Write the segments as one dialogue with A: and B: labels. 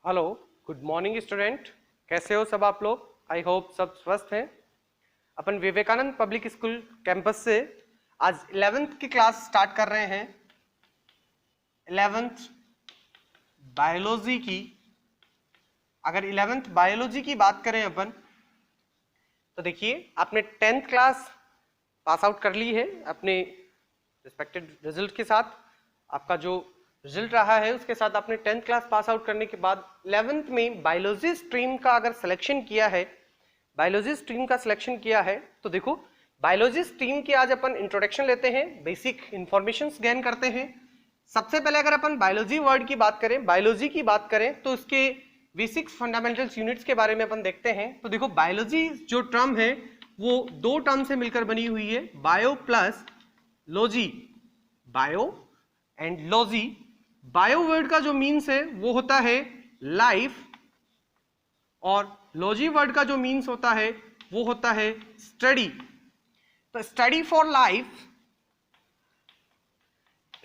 A: Hello, good morning student. कैसे हो सब आप लोग? आई होप सब स्वस्थ हैं। अपन विवेकानंद पब्लिक स्कूल कैंपस से आज 11th की क्लास स्टार्ट कर रहे हैं। 11th बायोलॉजी की। अगर 11th बायोलॉजी की बात करें अपन, तो देखिए आपने 10th क्लास पास आउट कर ली है अपने रिस्पेक्टेड रिजल्ट के साथ। आपका जो रिजल्ट रहा है उसके साथ आपने 10th क्लास पास आउट करने के बाद 11th में बायोलॉजी स्ट्रीम का अगर सिलेक्शन किया है, तो देखो बायोलॉजी स्ट्रीम की आज अपन इंट्रोडक्शन लेते हैं, बेसिक इंफॉर्मेशन गेन करते हैं। सबसे पहले अगर अपन बायोलॉजी वर्ड की बात करें, बायोलॉजी की बात करें, तो इसके बेसिक्स फंडामेंटल्स यूनिट्स के बारे में अपन देखते हैं। तो देखो बायोलॉजी जो टर्म है वो दो टर्म से मिलकर बनी हुई है, bio plus logy, bio and logy. Bio word का जो मीन्स है वो होता है लाइफ, और लॉजी वर्ड का जो मीन्स होता है वो होता है स्टडी। तो study for life,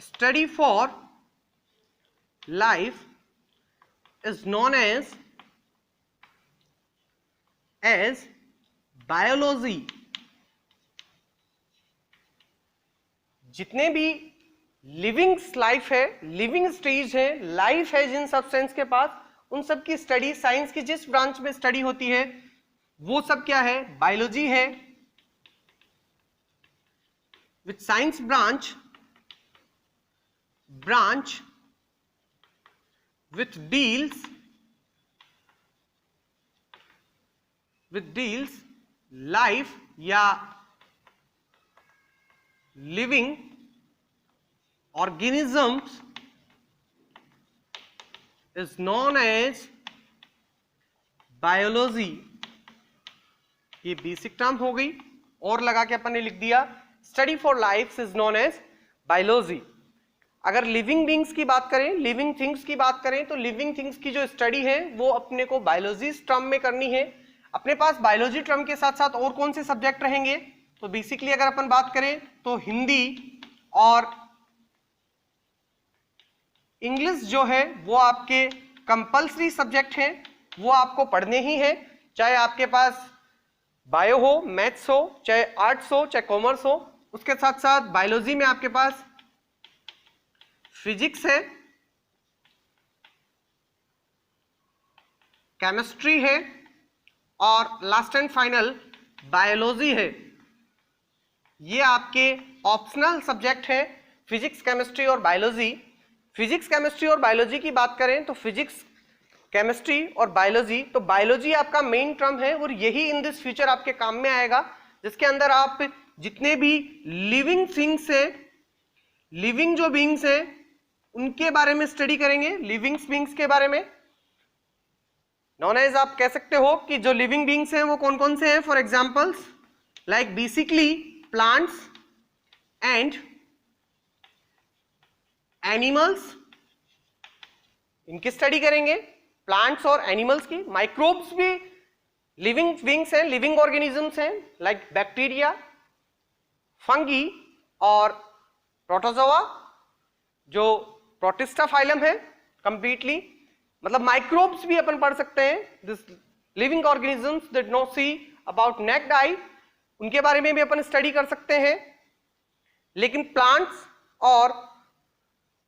A: study for life is known as biology. जितने भी लिविंग लाइफ है, लिविंग स्टेज है, लाइफ है जिन सब्सटेंस के पास, उन सब की स्टडी, साइंस की जिस ब्रांच में स्टडी होती है वो सब क्या है? बायोलॉजी है। With science branch with deals life या living organisms is known as biology। ये बेसिक टर्म हो गई, और लगा के अपन ने लिख दिया study for life is known as biology. अगर लिविंग बींग्स की बात करें, लिविंग थिंग्स की बात करें, तो लिविंग थिंग्स की जो स्टडी है वो अपने को बायोलॉजी टर्म में करनी है। अपने पास बायोलॉजी टर्म के साथ साथ और कौन से सब्जेक्ट रहेंगे? तो बेसिकली अगर अपन बात करें तो हिंदी और इंग्लिश जो है वो आपके कंपल्सरी सब्जेक्ट हैं, वो आपको पढ़ने ही है। चाहे आपके पास बायो हो, मैथ्स हो, चाहे आर्ट्स हो, चाहे कॉमर्स हो। उसके साथ साथ बायोलॉजी में आपके पास फिजिक्स है, केमिस्ट्री है, और लास्ट एंड फाइनल बायोलॉजी है। ये आपके ऑप्शनल सब्जेक्ट है, फिजिक्स, केमिस्ट्री और बायोलॉजी। फिजिक्स, केमिस्ट्री और बायोलॉजी की बात करें तो फिजिक्स, केमिस्ट्री और बायोलॉजी, तो बायोलॉजी आपका मेन टर्म है और यही इन दिस फ्यूचर आपके काम में आएगा, जिसके अंदर आप जितने भी लिविंग थिंग्स है, लिविंग जो बींग्स है, उनके बारे में स्टडी करेंगे। लिविंग बींग्स के बारे में नॉन एज आप कह सकते हो कि जो लिविंग बींग्स हैं वो कौन कौन से हैं। For examples like basically plants and animals, इनकी स्टडी करेंगे। प्लांट्स और एनिमल्स की, माइक्रोब्स भी लिविंग बींग्स हैं, लिविंग ऑर्गेनिजम्स हैं, लाइक बैक्टीरिया, फंगी और प्रोटोजोआ, जो प्रोटिस्टा फाइलम है कंप्लीटली। मतलब माइक्रोब्स भी अपन पढ़ सकते हैं, this living organisms that no see about naked eye, उनके बारे में भी अपन स्टडी कर सकते हैं। लेकिन प्लांट्स और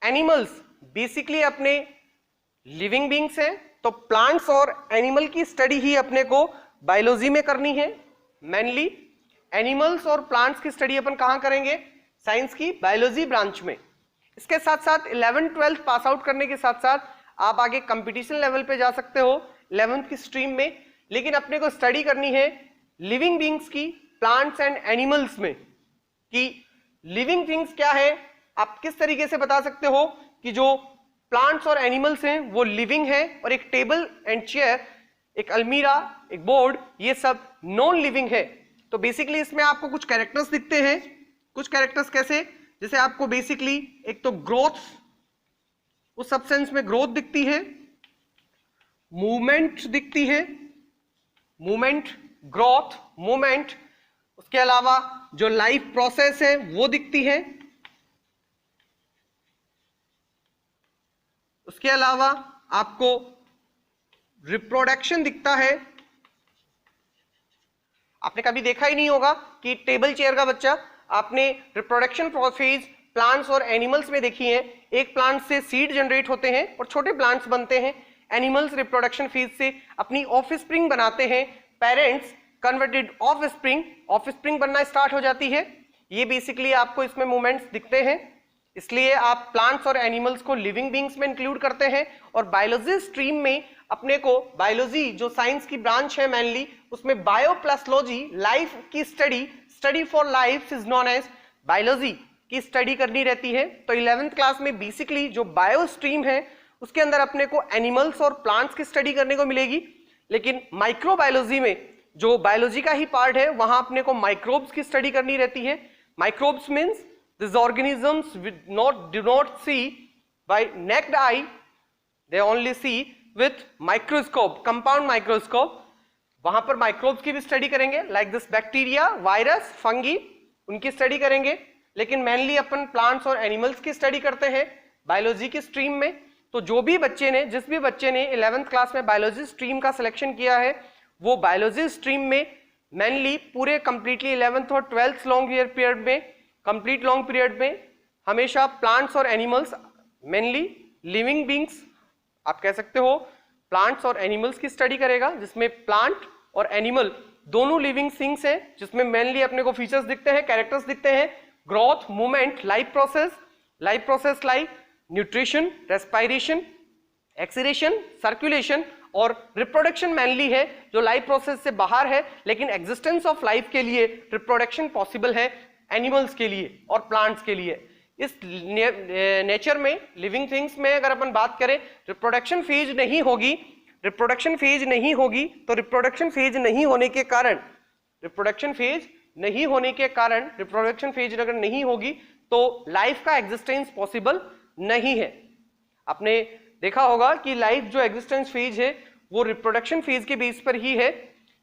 A: एनिमल्स बेसिकली अपने लिविंग बींग्स हैं, तो प्लांट्स और एनिमल की स्टडी ही अपने को बायोलॉजी में करनी है मेनली। एनिमल्स और प्लांट्स की स्टडी अपन कहां करेंगे? साइंस की बायोलॉजी ब्रांच में। इसके साथ साथ 11th-12th पास आउट करने के साथ साथ आप आगे कंपटीशन लेवल पे जा सकते हो 11th की स्ट्रीम में, लेकिन अपने को स्टडी करनी है लिविंग बींग्स की, प्लांट्स एंड एनिमल्स में, कि लिविंग थिंग्स क्या है। आप किस तरीके से बता सकते हो कि जो प्लांट्स और एनिमल्स हैं वो लिविंग है, और एक टेबल एंड चेयर, एक अलमीरा, एक बोर्ड, ये सब नॉन लिविंग है। तो बेसिकली इसमें आपको कुछ कैरेक्टर्स दिखते हैं। कुछ कैरेक्टर्स कैसे? जैसे आपको बेसिकली एक तो ग्रोथ, उस सब्सटेंस में ग्रोथ दिखती है, मूवमेंट दिखती है, मूवमेंट, ग्रोथ, मूवमेंट। उसके अलावा जो लाइफ प्रोसेस है वो दिखती है। उसके अलावा आपको रिप्रोडक्शन दिखता है, आपने कभी देखा ही नहीं होगा कि टेबल चेयर का बच्चा, आपने रिप्रोडक्शन फेज प्लांट्स और एनिमल्स में देखी है। एक प्लांट से सीड जनरेट होते हैं और छोटे प्लांट्स बनते हैं। एनिमल्स रिप्रोडक्शन फेज से अपनी ऑफस्प्रिंग बनाते हैं। पेरेंट्स कन्वर्टेड ऑफस्प्रिंग बनना स्टार्ट हो जाती है। ये बेसिकली आपको इसमें मूवमेंट्स दिखते हैं, इसलिए आप प्लांट्स और एनिमल्स को लिविंग बींग्स में इंक्लूड करते हैं। और बायोलॉजी स्ट्रीम में अपने को बायोलॉजी जो साइंस की ब्रांच है मेनली, उसमें बायो प्लस लॉजी, लाइफ की study for life is known as biology की स्टडी करनी रहती है। तो 11th क्लास में बेसिकली जो बायो स्ट्रीम है उसके अंदर अपने को एनिमल्स और प्लांट्स की स्टडी करने को मिलेगी। लेकिन माइक्रोबायोलॉजी में जो बायोलॉजी का ही पार्ट है वहां अपने को माइक्रोब्स की स्टडी करनी रहती है। Microbes means these organisms do not see by naked eye, they only see with microscope, compound microscope। वहां पर माइक्रोब्स की भी स्टडी करेंगे, like this bacteria, virus, fungi, उनकी स्टडी करेंगे। लेकिन मेनली अपन प्लांट्स और एनिमल्स की स्टडी करते हैं बायोलॉजी की स्ट्रीम में। तो जो भी बच्चे ने, जिस भी बच्चे ने 11th क्लास में बायोलॉजी स्ट्रीम का सिलेक्शन किया है, वो बायोलॉजी स्ट्रीम में मेनली पूरे कंप्लीटली 11th और 12th लॉन्ग ईयर पीरियड में, कंप्लीट लॉन्ग पीरियड में हमेशा प्लांट्स और एनिमल्स, मेनली लिविंग बींग्स आप कह सकते हो, प्लांट्स और एनिमल्स की स्टडी करेगा, जिसमें प्लांट और एनिमल दोनों लिविंग थिंग्स हैं, जिसमें मेनली अपने को फीचर्स दिखते हैं, कैरेक्टर्स दिखते हैं, growth, movement, life process like nutrition, respiration, excretion, circulation और रिप्रोडक्शन मेनली है जो लाइफ प्रोसेस से बाहर है। लेकिन एग्जिस्टेंस ऑफ लाइफ के लिए रिप्रोडक्शन पॉसिबल है एनिमल्स के लिए और प्लांट्स के लिए। इस नेचर में, लिविंग थिंग्स में अगर अपन बात करें, रिप्रोडक्शन फेज नहीं होगी तो रिप्रोडक्शन फेज अगर नहीं होगी तो लाइफ का एग्जिस्टेंस पॉसिबल नहीं है। आपने देखा होगा कि लाइफ जो एग्जिस्टेंस फेज है वो रिप्रोडक्शन फेज के बेस पर ही है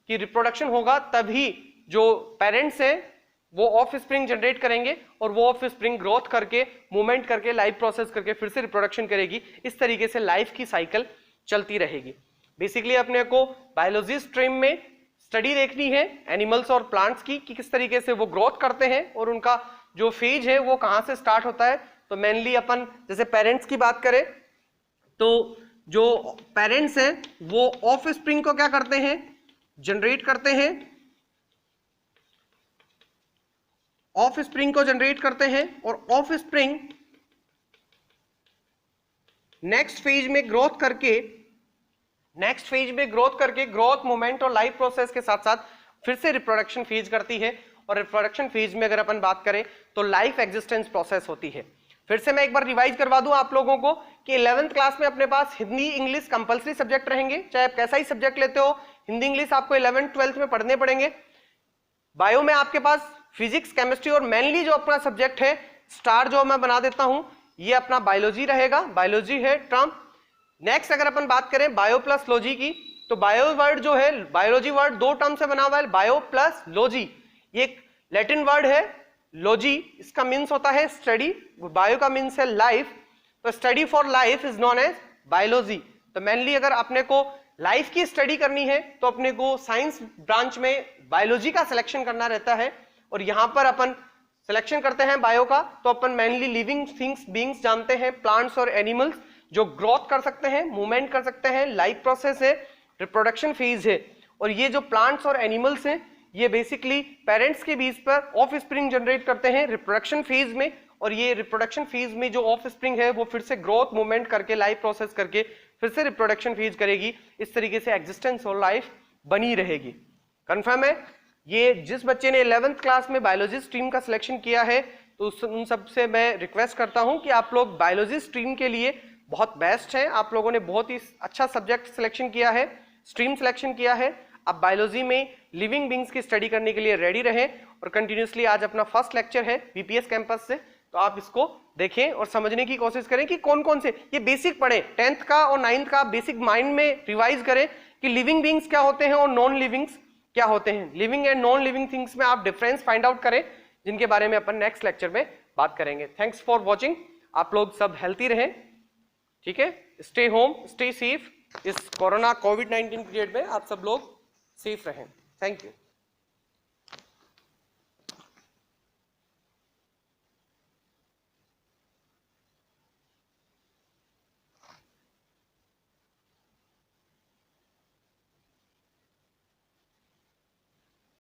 A: कि रिप्रोडक्शन होगा तभी जो पेरेंट्स हैं वो ऑफ स्प्रिंग जनरेट करेंगे और वो ऑफ स्प्रिंग ग्रोथ करके, मूवमेंट करके, लाइफ प्रोसेस करके फिर से रिप्रोडक्शन करेगी। इस तरीके से लाइफ की साइकिल चलती रहेगी। बेसिकली अपने को बायोलॉजी स्ट्रीम में स्टडी देखनी है एनिमल्स और प्लांट्स की कि किस तरीके से वो ग्रोथ करते हैं और उनका जो फेज है वो कहाँ से स्टार्ट होता है। तो मेनली अपन जैसे पेरेंट्स की बात करें तो जो पेरेंट्स हैं वो ऑफ स्प्रिंग को क्या करते हैं, जनरेट करते हैं, ऑफ स्प्रिंग को जनरेट करते हैं और ऑफ स्प्रिंग नेक्स्ट फेज में ग्रोथ करके ग्रोथ, मूवमेंट और लाइफ प्रोसेस के साथ साथ फिर से रिप्रोडक्शन फेज करती है। और रिप्रोडक्शन फेज में अगर अपन बात करें तो लाइफ एग्जिस्टेंस प्रोसेस होती है। फिर से मैं एक बार रिवाइज करवा दूं आप लोगों को कि 11th क्लास में अपने पास हिंदी, इंग्लिश कंपलसरी सब्जेक्ट रहेंगे, चाहे आप कैसा ही सब्जेक्ट लेते हो। हिंदी, इंग्लिश आपको 11th, 12th में पढ़ने पड़ेंगे। बायो में आपके पास फिजिक्स, केमिस्ट्री और मेनली जो अपना सब्जेक्ट है स्टार जो मैं बना देता हूं, ये अपना बायोलॉजी रहेगा, बायोलॉजी है टर्म। नेक्स्ट अगर अपन बात करें बायो प्लस लॉजी की, तो बायो वर्ड जो है, बायोलॉजी वर्ड दो टर्म से बना हुआ है, बायो प्लस लॉजी। ये एक लैटिन वर्ड है, लॉजी इसका मीन्स होता है स्टडी, बायो का मीन्स है लाइफ, तो study for life is known as biology. तो मेनली अगर अपने को लाइफ की स्टडी करनी है तो अपने को साइंस ब्रांच में बायोलॉजी का सिलेक्शन करना रहता है। और यहां पर अपन सिलेक्शन करते हैं बायो का, तो अपन मेनली लिविंग थिंग्स, बीइंग्स जानते हैं, प्लांट्स और एनिमल्स जो ग्रोथ कर सकते हैं, मूवमेंट कर सकते हैं, लाइफ प्रोसेस है, रिप्रोडक्शन फेज है। और ये जो प्लांट्स और एनिमल्स हैं ये बेसिकली पेरेंट्स के बीच पर ऑफ स्प्रिंग जनरेट करते हैं रिप्रोडक्शन फेज में। और ये रिप्रोडक्शन फेज में जो ऑफ स्प्रिंग है वो फिर से ग्रोथ, मूवमेंट करके, लाइफ प्रोसेस करके फिर से रिप्रोडक्शन फेज करेगी। इस तरीके से एग्जिस्टेंस और लाइफ बनी रहेगी। कंफर्म है? ये जिस बच्चे ने 11th क्लास में बायोलॉजी स्ट्रीम का सिलेक्शन किया है तो उन सबसे मैं रिक्वेस्ट करता हूं कि आप लोग बायोलॉजी स्ट्रीम के लिए बहुत बेस्ट है। आप लोगों ने बहुत ही अच्छा सब्जेक्ट सिलेक्शन किया है, स्ट्रीम सिलेक्शन किया है। अब बायोलॉजी में लिविंग बींग्स की स्टडी करने के लिए रेडी रहें। और कंटिन्यूसली आज अपना फर्स्ट लेक्चर है बीपीएस कैंपस से, तो आप इसको देखें और समझने की कोशिश करें कि कौन कौन से ये बेसिक पढ़े, 10th का और 9th का बेसिक माइंड में रिवाइज करें कि लिविंग बींग्स क्या होते हैं और नॉन लिविंग्स क्या होते हैं। Living and non living things में आप डिफरेंस फाइंड आउट करें, जिनके बारे में अपन नेक्स्ट लेक्चर में बात करेंगे। Thanks for watching. आप लोग सब हेल्थी रहें, ठीक है? Stay home, stay safe. इस कोरोना कोविड-19 पीरियड में आप सब लोग सेफ रहें। Thank you.